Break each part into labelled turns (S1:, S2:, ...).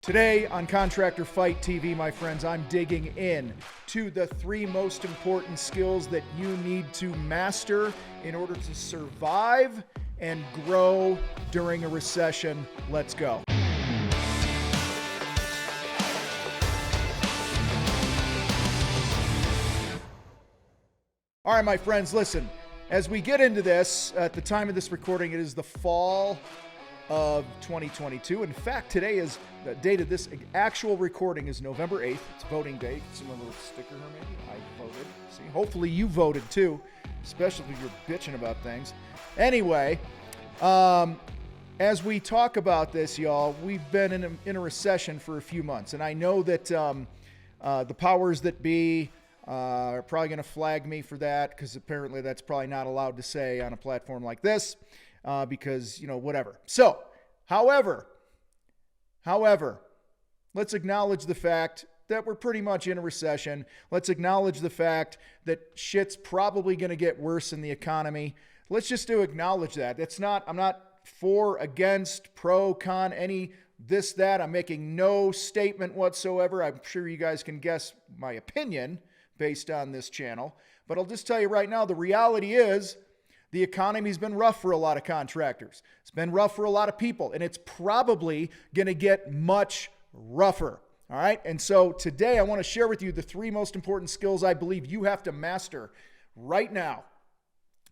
S1: Today on Contractor Fight TV, my friends, I'm digging in to the three most important skills that you need to master in order to survive and grow during a recession. Let's go. All right, my friends, listen. As we get into this, at the time of this recording, it is the fall of 2022. In fact, today is the date of this actual recording is November 8th. It's voting day. See my little sticker here, maybe? I voted. See, hopefully you voted too, especially if you're bitching about things. Anyway, as we talk about this, y'all, we've been in a recession for a few months, and I know that the powers that be are probably going to flag me for that, because apparently that's probably not allowed to say on a platform like this. Because, whatever. So, however, let's acknowledge the fact that we're pretty much in a recession. Let's acknowledge the fact that shit's probably going to get worse in the economy. Let's just acknowledge that. I'm not for, against, pro, con, any this, that. I'm making no statement whatsoever. I'm sure you guys can guess my opinion based on this channel. But I'll just tell you right now, the reality is, the economy's been rough for a lot of contractors. It's been rough for a lot of people, and it's probably going to get much rougher. All right? And so today I want to share with you the three most important skills I believe you have to master right now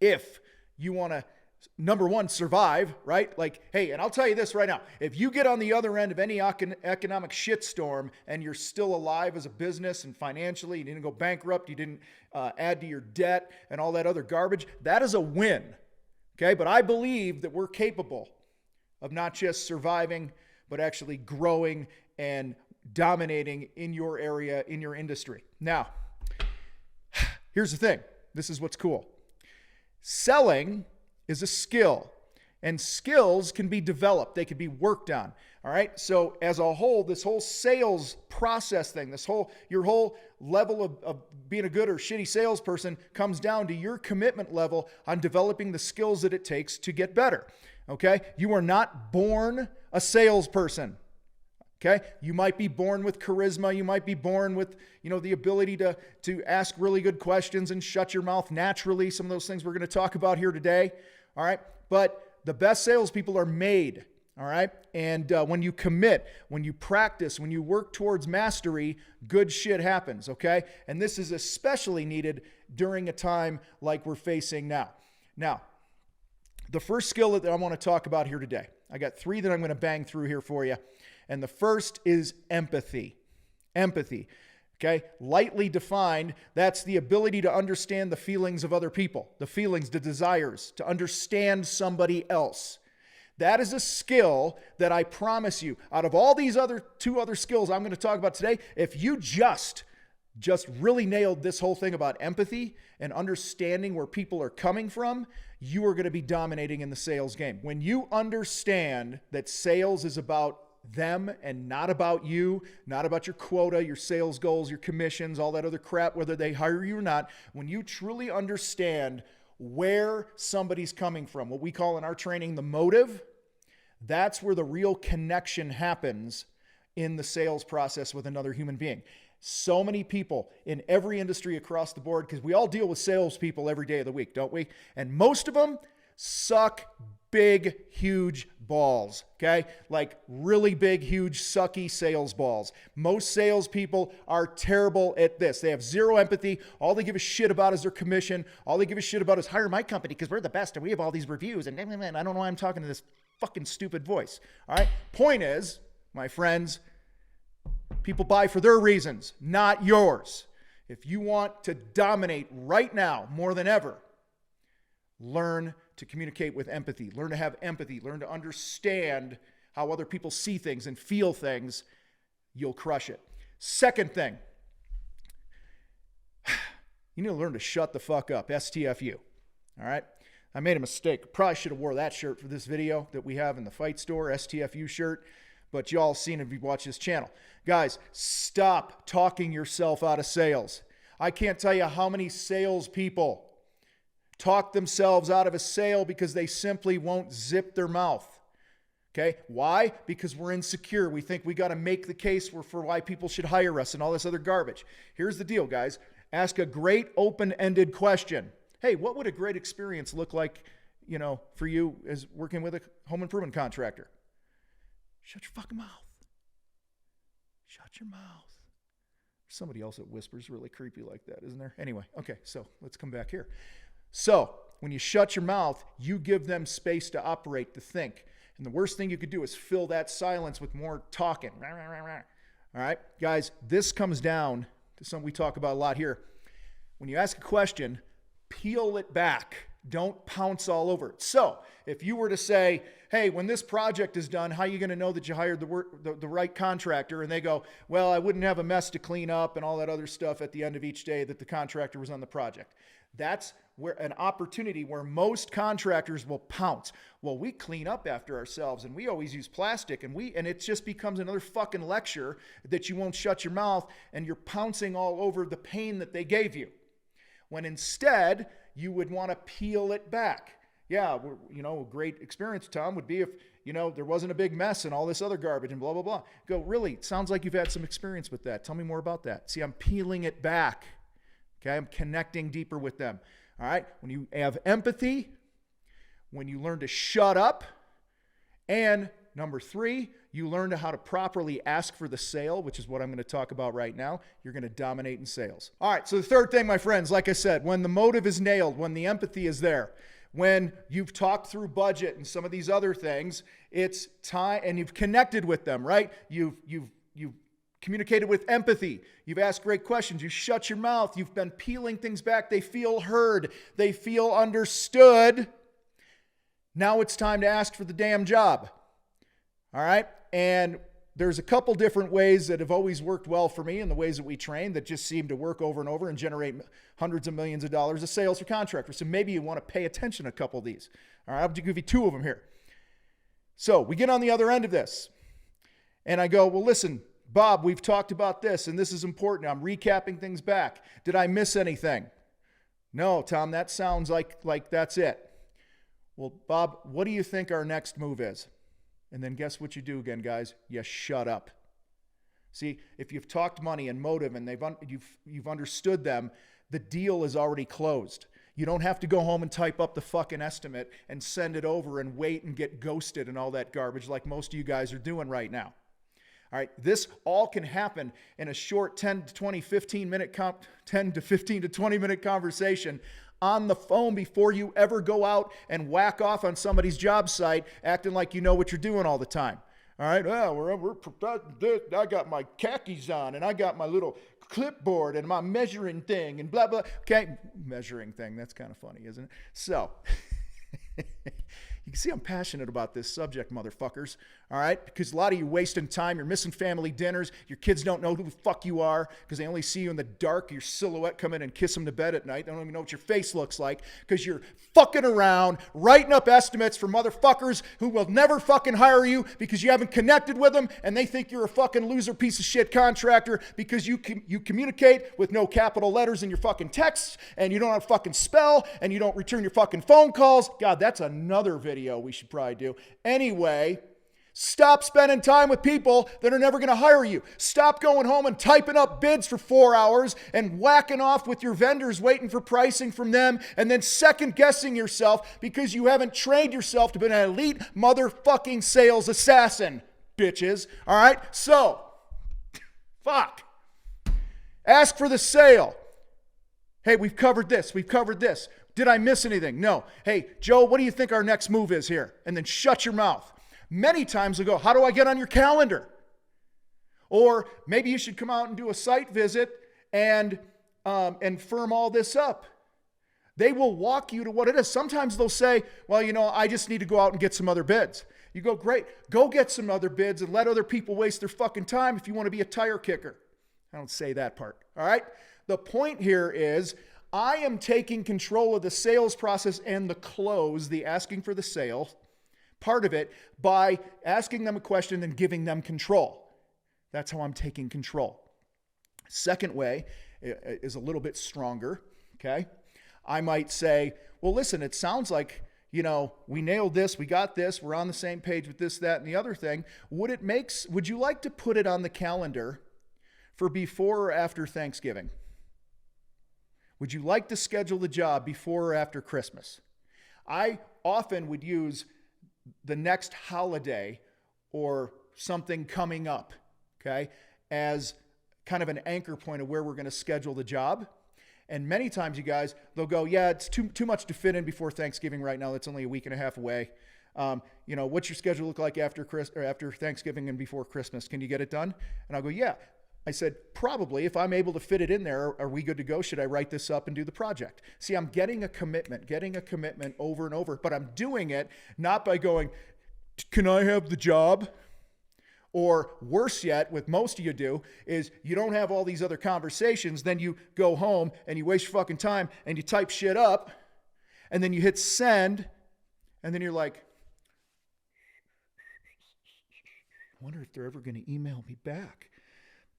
S1: if you want to, number one, survive, right? Like, hey, and I'll tell you this right now. If you get on the other end of any economic shitstorm and you're still alive as a business and financially, you didn't go bankrupt, you didn't add to your debt and all that other garbage, that is a win, okay? But I believe that we're capable of not just surviving, but actually growing and dominating in your area, in your industry. Now, here's the thing. This is what's cool. Selling is a skill, and skills can be developed. They can be worked on. All right. So as a whole, this whole sales process thing, your whole level of being a good or shitty salesperson comes down to your commitment level on developing the skills that it takes to get better. Okay. You are not born a salesperson. Okay. You might be born with charisma. You might be born with, the ability to ask really good questions and shut your mouth naturally. Some of those things we're going to talk about here today. All right. But the best salespeople are made. All right. And when you commit, when you practice, when you work towards mastery, good shit happens. Okay. And this is especially needed during a time like we're facing now. Now, the first skill that I want to talk about here today, I got three that I'm going to bang through here for you. And the first is empathy. Empathy. Okay, lightly defined, that's the ability to understand the feelings of other people, the feelings, the desires, to understand somebody else. That is a skill that I promise you, out of all these two other skills I'm going to talk about today, if you just really nailed this whole thing about empathy and understanding where people are coming from, you are going to be dominating in the sales game. When you understand that sales is about them and not about you, not about your quota, your sales goals, your commissions, all that other crap, whether they hire you or not, when you truly understand where somebody's coming from, what we call in our training the motive, that's where the real connection happens in the sales process with another human being. So many people in every industry across the board, because we all deal with salespeople every day of the week, don't we? And most of them suck big, huge balls, okay? Like really big, huge, sucky sales balls. Most salespeople are terrible at this. They have zero empathy. All they give a shit about is their commission. All they give a shit about is hire my company because we're the best and we have all these reviews. And I don't know why I'm talking to this fucking stupid voice, all right? Point is, my friends, people buy for their reasons, not yours. If you want to dominate right now more than ever, learn to communicate with empathy, learn to have empathy, learn to understand how other people see things and feel things. You'll crush it. Second thing, you need to learn to shut the fuck up, STFU. All right? I made a mistake. Probably should have wore that shirt for this video that we have in the Fight Store, STFU shirt, but y'all seen it if you watch this channel. Guys, stop talking yourself out of sales. I can't tell you how many salespeople talk themselves out of a sale because they simply won't zip their mouth. Okay, why? Because we're insecure. We think we got to make the case for why people should hire us and all this other garbage. Here's the deal, guys. Ask a great open-ended question. Hey, what would a great experience look like, for you as working with a home improvement contractor? Shut your fucking mouth. Shut your mouth. There's somebody else that whispers really creepy like that, isn't there? Anyway, okay, so let's come back here. So when you shut your mouth, you give them space to operate, to think. And the worst thing you could do is fill that silence with more talking. All right, guys, this comes down to something we talk about a lot here. When you ask a question, peel it back. Don't pounce all over it. So if you were to say, hey, when this project is done, how are you going to know that you hired the right contractor? And they go, well, I wouldn't have a mess to clean up and all that other stuff at the end of each day that the contractor was on the project. That's where an opportunity where most contractors will pounce. Well, we clean up after ourselves and we always use plastic and it just becomes another fucking lecture that you won't shut your mouth and you're pouncing all over the pain that they gave you. When instead, you would want to peel it back. Yeah, a great experience, Tom, would be if, there wasn't a big mess and all this other garbage and blah, blah, blah. Go, really? It sounds like you've had some experience with that. Tell me more about that. See, I'm peeling it back. Okay, I'm connecting deeper with them. All right, when you have empathy, when you learn to shut up, and number 3, you learn how to properly ask for the sale, which is what I'm going to talk about right now. You're going to dominate in sales. All right, so the third thing, my friends, like I said, when the motive is nailed, when the empathy is there, when you've talked through budget and some of these other things, it's time, and you've connected with them, right? You've communicated with empathy. You've asked great questions. You shut your mouth. You've been peeling things back. They feel heard. They feel understood. Now it's time to ask for the damn job. All right? And there's a couple different ways that have always worked well for me in the ways that we train that just seem to work over and over and generate hundreds of millions of dollars of sales for contractors. So maybe you want to pay attention to a couple of these. All right? I'll give you 2 of them here. So we get on the other end of this. And I go, well, listen, Bob, we've talked about this, and this is important. I'm recapping things back. Did I miss anything? No, Tom, that sounds like that's it. Well, Bob, what do you think our next move is? And then guess what you do again, guys? You shut up. See, if you've talked money and motive and you've understood them, the deal is already closed. You don't have to go home and type up the fucking estimate and send it over and wait and get ghosted and all that garbage like most of you guys are doing right now. All right, this all can happen in a short 10 to 15 to 20 minute conversation on the phone before you ever go out and whack off on somebody's job site acting like you know what you're doing all the time. All right, well, I got my khakis on and I got my little clipboard and my measuring thing and blah, blah. Okay, measuring thing, that's kind of funny, isn't it? So, you can see I'm passionate about this subject, motherfuckers, all right? Because a lot of you wasting time. You're missing family dinners. Your kids don't know who the fuck you are because they only see you in the dark. Your silhouette come in and kiss them to bed at night. They don't even know what your face looks like because you're fucking around, writing up estimates for motherfuckers who will never fucking hire you because you haven't connected with them and they think you're a fucking loser piece of shit contractor because you communicate with no capital letters in your fucking texts and you don't have fucking spell and you don't return your fucking phone calls. God, that's another video we should probably do. Anyway, stop spending time with people that are never going to hire you. Stop going home and typing up bids for 4 hours and whacking off with your vendors waiting for pricing from them and then second guessing yourself because you haven't trained yourself to be an elite motherfucking sales assassin, bitches. All right? So, fuck. Ask for the sale. Hey, we've covered this. We've covered this. Did I miss anything? No. Hey, Joe, what do you think our next move is here? And then shut your mouth. Many times they'll go, how do I get on your calendar? Or maybe you should come out and do a site visit and firm all this up. They will walk you to what it is. Sometimes they'll say, well, I just need to go out and get some other bids. You go, great. Go get some other bids and let other people waste their fucking time if you want to be a tire kicker. I don't say that part. All right? The point here is I am taking control of the sales process and the close, the asking for the sale part of it, by asking them a question and giving them control. That's how I'm taking control. Second way is a little bit stronger, okay? I might say, well, listen, it sounds like, you know, we nailed this, we got this, we're on the same page with this, that, and the other thing. Would you like to put it on the calendar for before or after Thanksgiving? Would you like to schedule the job before or after Christmas? I often would use the next holiday or something coming up, okay, as kind of an anchor point of where we're going to schedule the job. And many times you guys, they'll go, yeah, it's too much to fit in before Thanksgiving right now. That's only a week and a half away. You know, what's your schedule look like after Thanksgiving and before Christmas? Can you get it done? And I'll go, yeah. I said, probably. If I'm able to fit it in there, are we good to go? Should I write this up and do the project? See, I'm getting a commitment over and over, but I'm doing it not by going, can I have the job? Or worse yet, what most of you do is you don't have all these other conversations, then you go home and you waste your fucking time and you type shit up and then you hit send and then you're like, I wonder if they're ever going to email me back.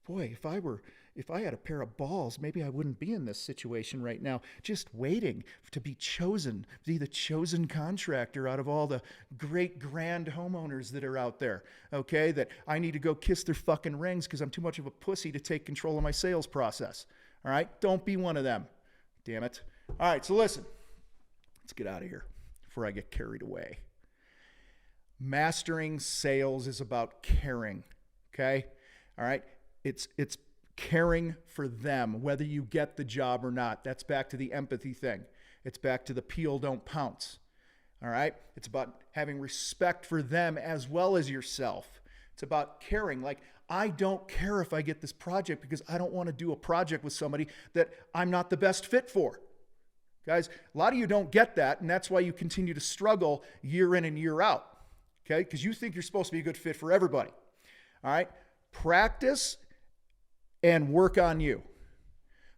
S1: Boy, if I had a pair of balls, maybe I wouldn't be in this situation right now, just waiting to be chosen, be the chosen contractor out of all the great grand homeowners that are out there, okay, that I need to go kiss their fucking rings because I'm too much of a pussy to take control of my sales process, all right? Don't be one of them, damn it. All right, so listen, let's get out of here before I get carried away. Mastering sales is about caring, okay, all right? It's caring for them, whether you get the job or not. That's back to the empathy thing. It's back to the peel, don't pounce. All right? It's about having respect for them as well as yourself. It's about caring. Like, I don't care if I get this project because I don't want to do a project with somebody that I'm not the best fit for. Guys, a lot of you don't get that, and that's why you continue to struggle year in and year out. Okay? Because you think you're supposed to be a good fit for everybody. All right? Practice and work on you.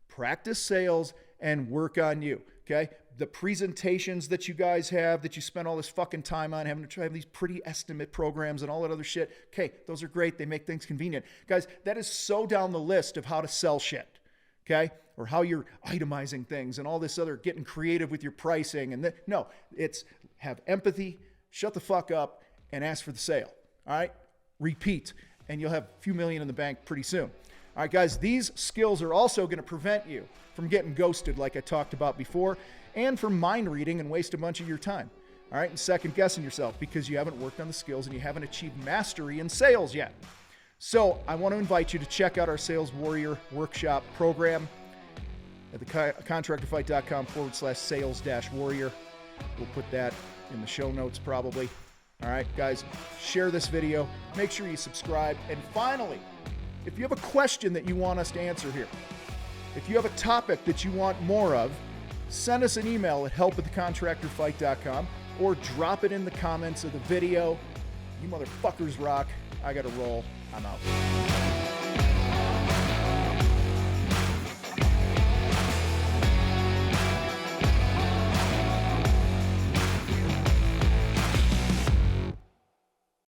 S1: Practice sales and work on you, okay? The presentations that you guys have, that you spend all this fucking time on, having to try these pretty estimate programs and all that other shit, okay, those are great. They make things convenient. Guys, that is so down the list of how to sell shit, okay? Or how you're itemizing things and all this other, getting creative with your pricing. And no, it's have empathy, shut the fuck up, and ask for the sale, all right? Repeat, and you'll have a few million in the bank pretty soon. All right, guys, these skills are also going to prevent you from getting ghosted like I talked about before and from mind reading and waste a bunch of your time. All right, and second guessing yourself because you haven't worked on the skills and you haven't achieved mastery in sales yet. So I want to invite you to check out our Sales Warrior Workshop program at the contractorfight.com/sales-warrior. We'll put that in the show notes probably. All right, guys, share this video. Make sure you subscribe. And finally, if you have a question that you want us to answer here, if you have a topic that you want more of, send us an email at help@thecontractorfight.com or drop it in the comments of the video. You motherfuckers rock. I got to roll. I'm out.